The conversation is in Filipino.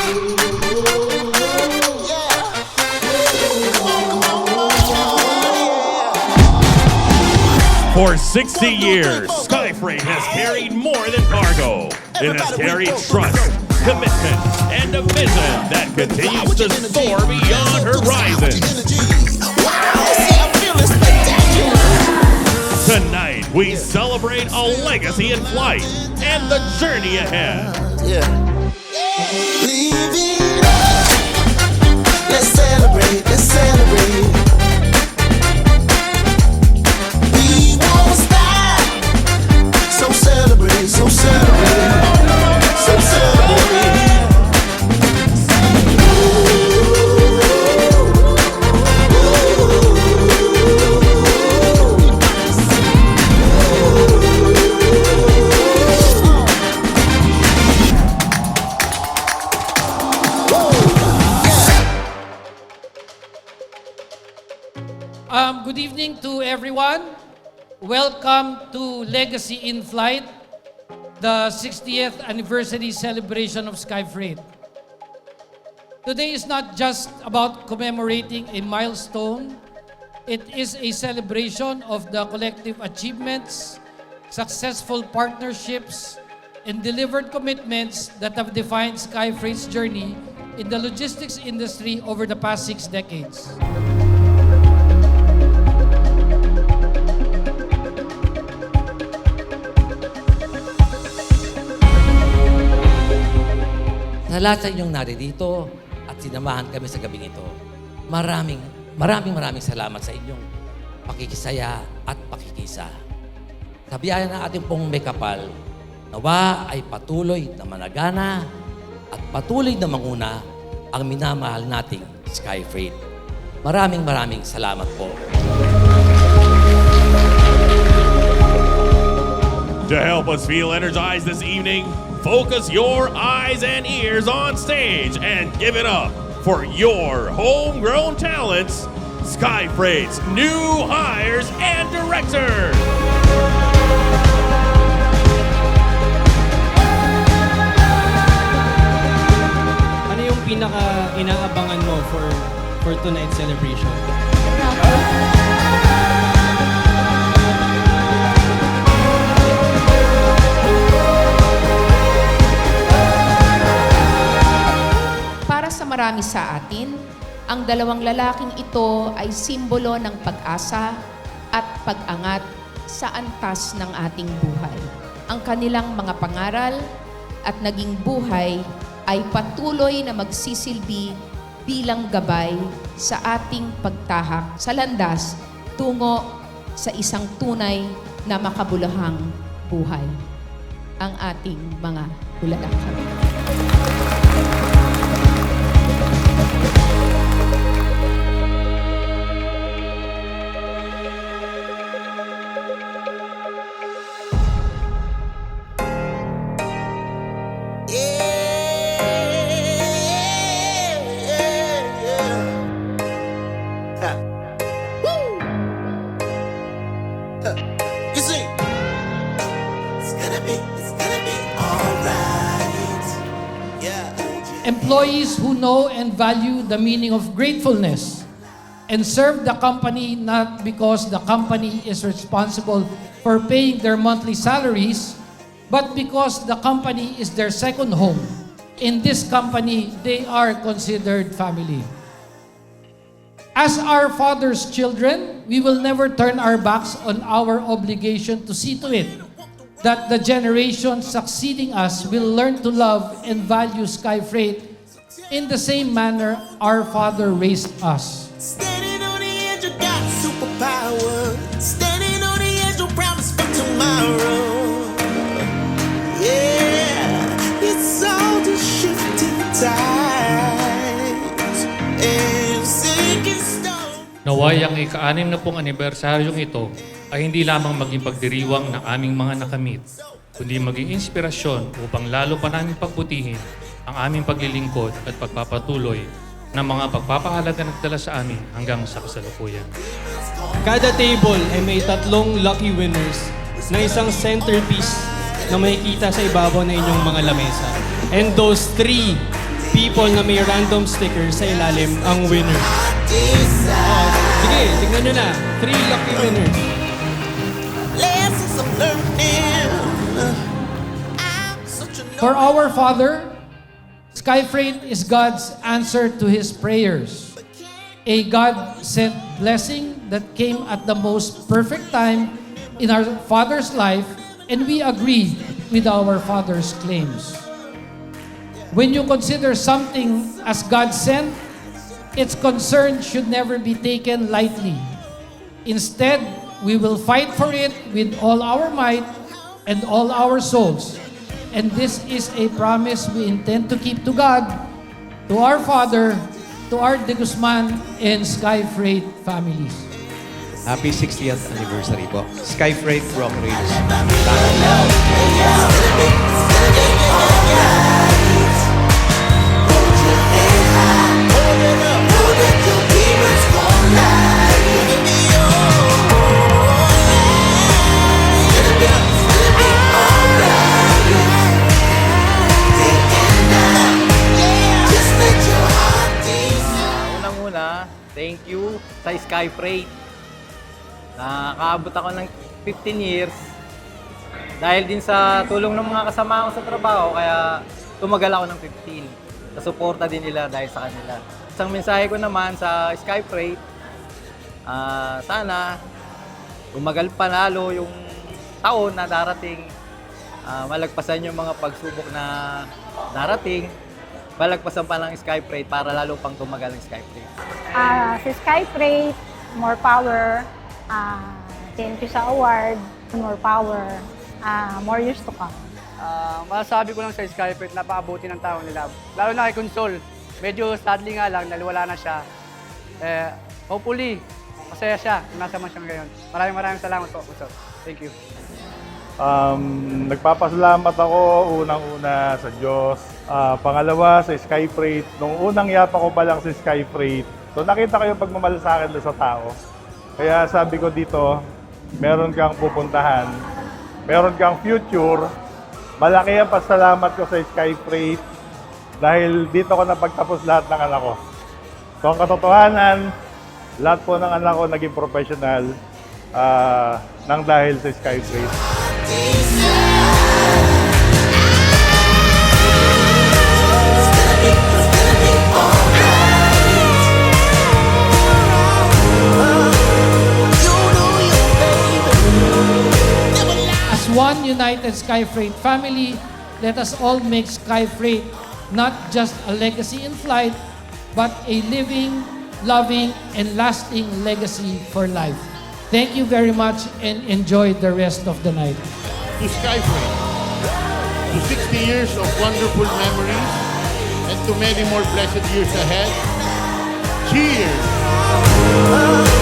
For 60 years, Skyfreight has carried more than cargo. It has carried trust, commitment, and a vision that continues to soar beyond horizons. Tonight, we celebrate a legacy in flight and the journey ahead. Live it up. Let's celebrate, let's celebrate. We won't stop. So celebrate, so celebrate. So celebrate. Good evening to everyone. Welcome to Legacy in Flight, the 60th anniversary celebration of Skyfreight. Today is not just about commemorating a milestone. It is a celebration of the collective achievements, successful partnerships, and delivered commitments that have defined Skyfreight's journey in the logistics industry over the past 6 decades. Sa lahat sa inyong naririto at sinamahan kami sa gabing ito, maraming salamat sa inyong pakikisaya at pakikisa. Sa biyaya ng ating pong may kapal, nawa ay patuloy na managana at patuloy na manguna ang minamahal nating Skyfreight. Maraming salamat po. To help us feel energized this evening, focus your eyes and ears on stage and give it up for your homegrown talents, Skyfreight's new hires and directors. Ano yung pinaka-inaabangan mo for tonight's celebration? Para sa marami sa atin, ang dalawang lalaking ito ay simbolo ng pag-asa at pag-angat sa antas ng ating buhay. Ang kanilang mga pangaral at naging buhay ay patuloy na magsisilbi bilang gabay sa ating pagtahak sa landas tungo sa isang tunay na makabuluhang buhay. Ang ating mga lalaki. You see, it's gonna be alright. Yeah. Employees who know and value the meaning of gratefulness and serve the company not because the company is responsible for paying their monthly salaries, but because the company is their second home. In this company, they are considered family. As our Father's children, we will never turn our backs on our obligation to see to it that the generation succeeding us will learn to love and value Skyfreight in the same manner our Father raised us. Standing on the edge, you got superpower. Standing on the edge, you promise for tomorrow. Yeah, it's all the shifting tides and sinking stone. Naway ang ika-6 na pong anibersaryong ito ay hindi lamang maging pagdiriwang ng aming mga nakamit, kundi maging inspirasyon upang lalo pa namin pagbutihin ang aming paglilingkod at pagpapatuloy ng mga pagpapahalaga na nagdala sa amin hanggang sa kasalukuyan. Kada table ay may 3 lucky winners na isang centerpiece na makikita sa ibabaw ng inyong mga lamesa. And those 3 people na may random sticker sa ilalim ang winner. Sige, tignan nyo na. 3 lucky winners. Lessons I'm learning. I'm such a For our Father, Sky Freight is God's answer to His prayers. A God-sent blessing that came at the most perfect time in our Father's life, and we agree with our Father's claims. When you consider something as God-sent, its concern should never be taken lightly. Instead, we will fight for it with all our might and all our souls. And this is a promise we intend to keep to God, to our Father, to our De Guzman and Sky Freight families. Happy 60th anniversary po. Sky Freight Brokerage. Unang-una, thank you sa Sky Freight. Nakakaabot ako ng 15 years dahil din sa tulong ng mga kasama ko sa trabaho, kaya tumagal ako ng 15. Sa suporta din nila dahil sa kanila. Isang mensahe ko naman sa Sky Freight, sana tumagal pa lalo yung taon na darating, malagpasan yung mga pagsubok na darating, malagpasan pa ng Sky Freight para lalo pang tumagal ng Sky Freight. Si Sky Freight, more power. Thank you sa award, more power, more years to come. Masasabi ko lang sa Sky Freight, napakabuti ng tao nila. Lalo na kay Consol. Medyo sadly nga lang, naliwala na siya. Hopefully, masaya siya kung nasa man siya ngayon. Maraming salamat po, Consol. Thank you. Nagpapasalamat ako unang-una sa Diyos. Pangalawa sa Sky Freight. Nung unang yapa ko pa lang sa Sky Freight, so nakita ko yung pagmamahal sa akin doon sa tao. Kaya sabi ko dito, meron kang pupuntahan, meron kang future. Malaki ang pasalamat ko sa Sky Freight dahil dito ko napagtapos lahat ng anak ko. So ang katotohanan, lahat po ng anak ko naging professional nang dahil sa Sky Freight. As one united Sky Freight family, let us all make Sky Freight not just a legacy in flight, but a living, loving, and lasting legacy for life. Thank you very much and enjoy the rest of the night. To Sky Freight, to 60 years of wonderful memories, and to many more blessed years ahead. Cheers!